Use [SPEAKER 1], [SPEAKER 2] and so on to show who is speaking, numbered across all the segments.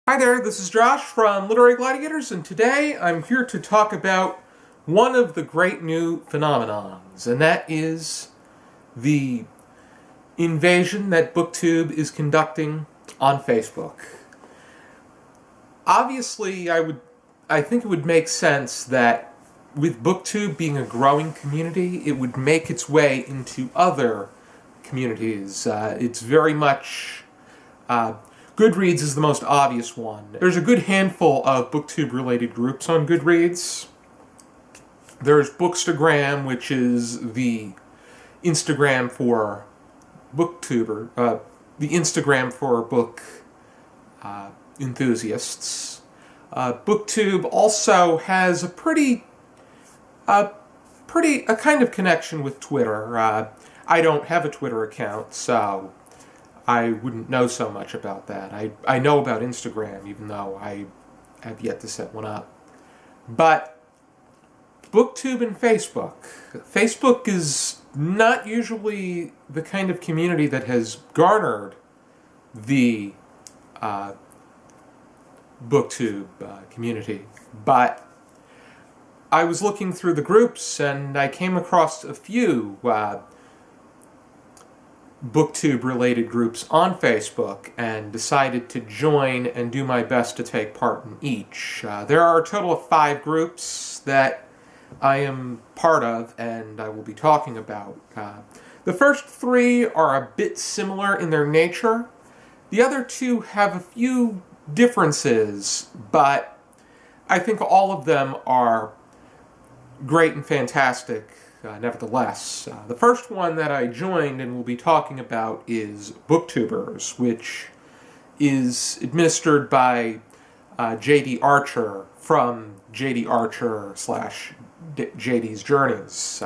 [SPEAKER 1] Hi there, this is Josh from Literary Gladiators, and today I'm here to talk about one of the great new phenomenons, and that is the invasion that Booktube is conducting on Facebook. Obviously, I think it would make sense that with Booktube being a growing community, it would make its way into other communities. It's very much Goodreads is the most obvious one. There's a good handful of Booktube-related groups on Goodreads. There's Bookstagram, which is the Instagram for Booktuber, the Instagram for book enthusiasts. Booktube also has a kind of connection with Twitter. I don't have a Twitter account, so I wouldn't know so much about that. I know about Instagram, even though I have yet to set one up. But Booktube and Facebook. Facebook is not usually the kind of community that has garnered the Booktube community. But I was looking through the groups and I came across a few Booktube-related groups on Facebook and decided to join and do my best to take part in each. There are a total of 5 groups that I am part of and I will be talking about. The first 3 are a bit similar in their nature. The other 2 have a few differences, but I think all of them are great and fantastic. Nevertheless, the first one that I joined and will be talking about is Booktubers, which is administered by J.D. Archer from J.D. Archer / J.D.'s Journeys.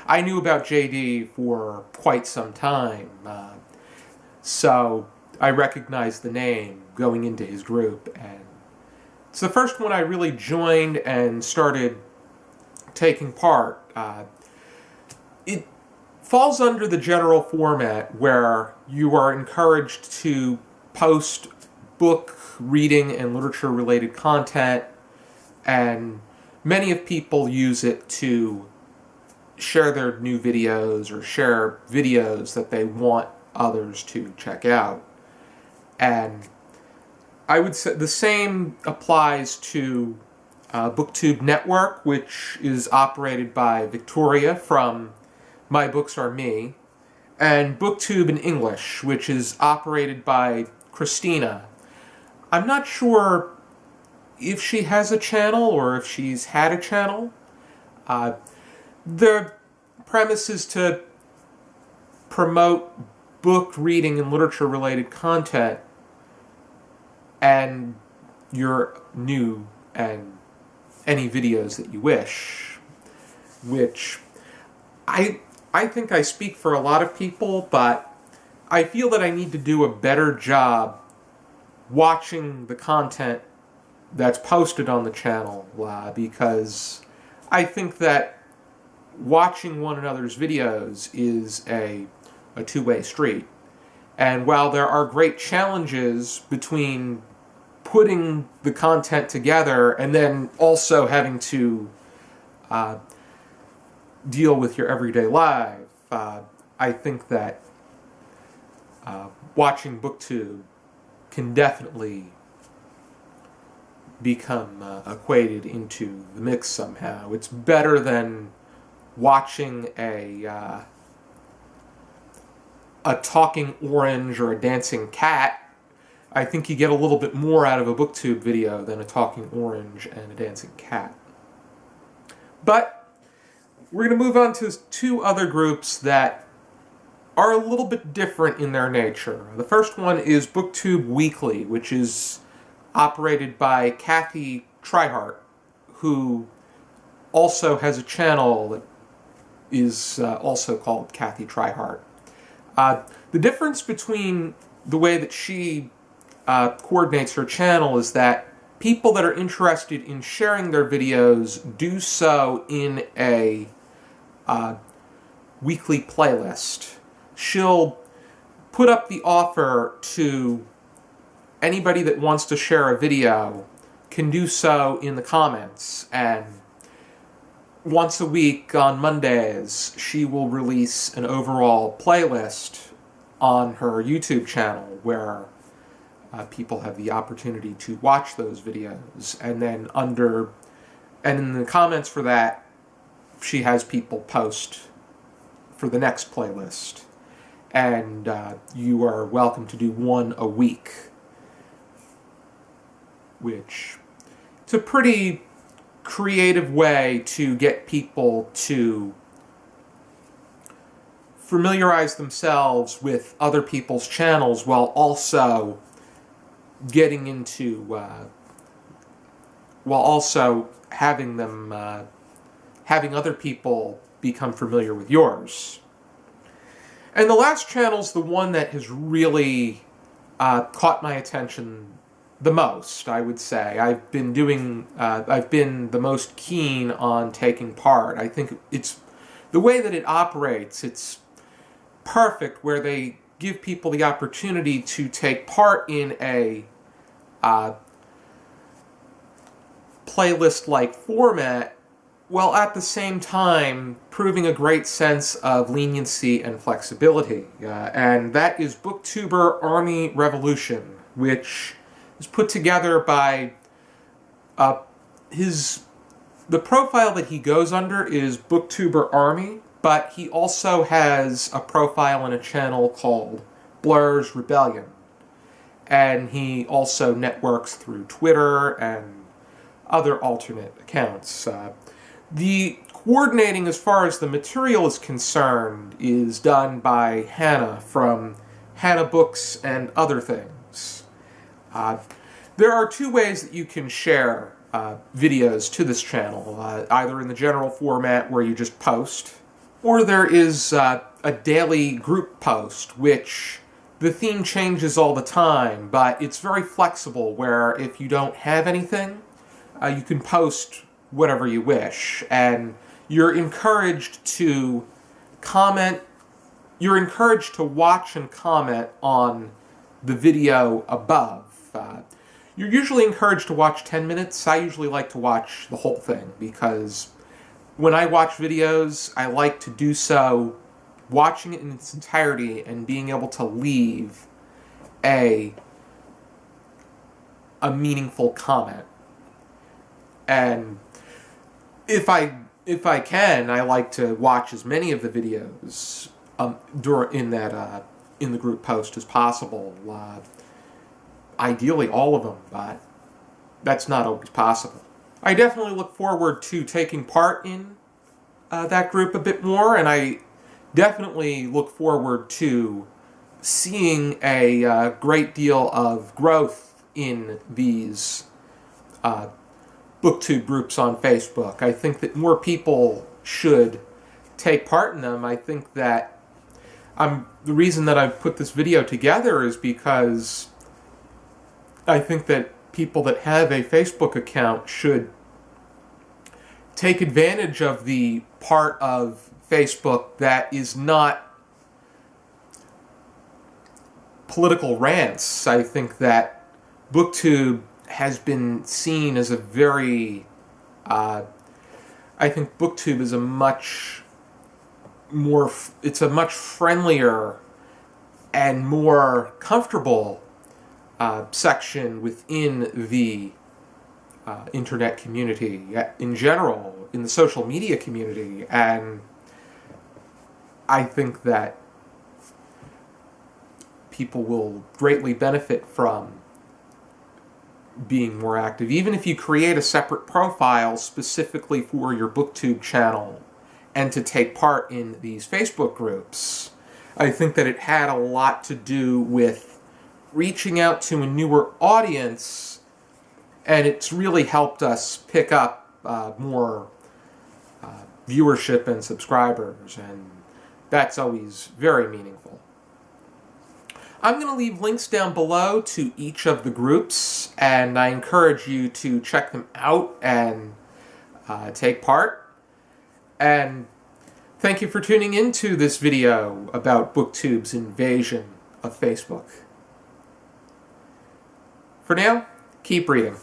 [SPEAKER 1] I knew about J.D. for quite some time, so I recognized the name going into his group, and it's the first one I really joined and started taking part. It falls under the general format where you are encouraged to post book, reading, and literature-related content, and many of people use it to share their new videos or share videos that they want others to check out. And I would say the same applies to Booktube Network, which is operated by Victoria from My Books Are Me, and Booktube in English, which is operated by Christina. I'm not sure if she has a channel or if she's had a channel. The premise is to promote book, reading, and literature-related content and your new and any videos that you wish, which I think I speak for a lot of people, but I feel that I need to do a better job watching the content that's posted on the channel, because I think that watching one another's videos is a two-way street. And while there are great challenges between putting the content together and then also having to deal with your everyday life, I think that watching Booktube can definitely become equated into the mix somehow. It's better than watching a talking orange or a dancing cat. I think you get a little bit more out of a Booktube video than a talking orange and a dancing cat. But we're going to move on to 2 other groups that are a little bit different in their nature. The first one is Booktube Weekly, which is operated by Kathy Tryhart, who also has a channel that is also called Kathy Tryhart. The difference between the way that she coordinates her channel is that people that are interested in sharing their videos do so in a weekly playlist. She'll put up the offer to anybody that wants to share a video can do so in the comments, and once a week on Mondays, she will release an overall playlist on her YouTube channel where people have the opportunity to watch those videos, and then in the comments for that, she has people post for the next playlist, and you are welcome to do one a week, which it's a pretty creative way to get people to familiarize themselves with other people's channels while also getting into, while also having them, having other people become familiar with yours. And the last channel's the one that has really caught my attention the most, I would say. I've been the most keen on taking part. I think it's the way that it operates, it's perfect, where they give people the opportunity to take part in a playlist-like format, while at the same time proving a great sense of leniency and flexibility. And that is Booktuber Army Revolution, which is put together by the profile that he goes under is Booktuber Army, but he also has a profile and a channel called Blur's Rebellion. And he also networks through Twitter and other alternate accounts. The coordinating as far as the material is concerned is done by Hannah from Hannah Books and Other Things. There are two ways that you can share videos to this channel, either in the general format where you just post, or there is a daily group post, which the theme changes all the time, but it's very flexible, where if you don't have anything, you can post whatever you wish, and you're encouraged to comment, you're encouraged to watch and comment on the video above. You're usually encouraged to watch 10 minutes. I usually like to watch the whole thing, because when I watch videos, I like to do so watching it in its entirety and being able to leave a meaningful comment. And if I can, I like to watch as many of the videos in the group post as possible. Ideally all of them, but that's not always possible. I definitely look forward to taking part in that group a bit more, and I definitely look forward to seeing a great deal of growth in these Booktube groups on Facebook. I think that more people should take part in them. I think that the reason that I've put this video together is because I think that people that have a Facebook account should take advantage of the part of Facebook that is not political rants. I think that Booktube has been seen as a very... I think Booktube is a much more... It's a much friendlier and more comfortable section within the internet community in general, in the social media community, and I think that people will greatly benefit from being more active. Even if you create a separate profile specifically for your Booktube channel and to take part in these Facebook groups, I think that it had a lot to do with reaching out to a newer audience, and it's really helped us pick up more viewership and subscribers, and that's always very meaningful. I'm going to leave links down below to each of the groups, and I encourage you to check them out and take part. And thank you for tuning into this video about Booktube's invasion of Facebook. For now, keep reading.